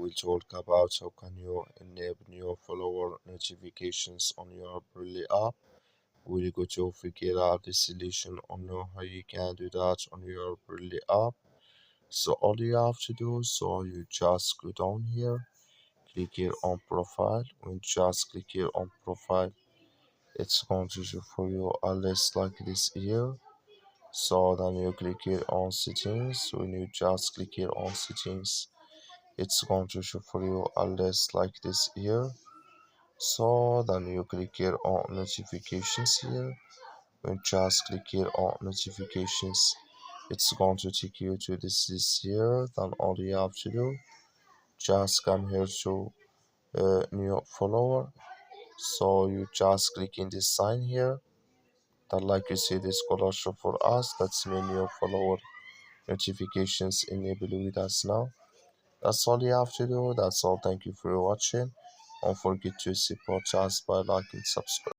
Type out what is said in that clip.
will talk about how can you enable your follower notifications on your Brilli app. We'll go to figure out the solution on how you can do that on your Brilli app. So all you have to do, so you just go down here, click here on profile. When you just click here on profile, it's going to show for you a list like this here. So then you click here on settings. When you just click here on settings, it's going to show for you a list like this here. So then you click here on notifications here. When you just click here on notifications, it's going to take you to this list here. Then all you have to do, just come here to new follower. So you just click in this sign here. Then like you see this color show for us, that's mean new follower notifications enabled with us now. That's all you have to do. That's all. Thank you for watching. Don't forget to support us by liking, subscribe.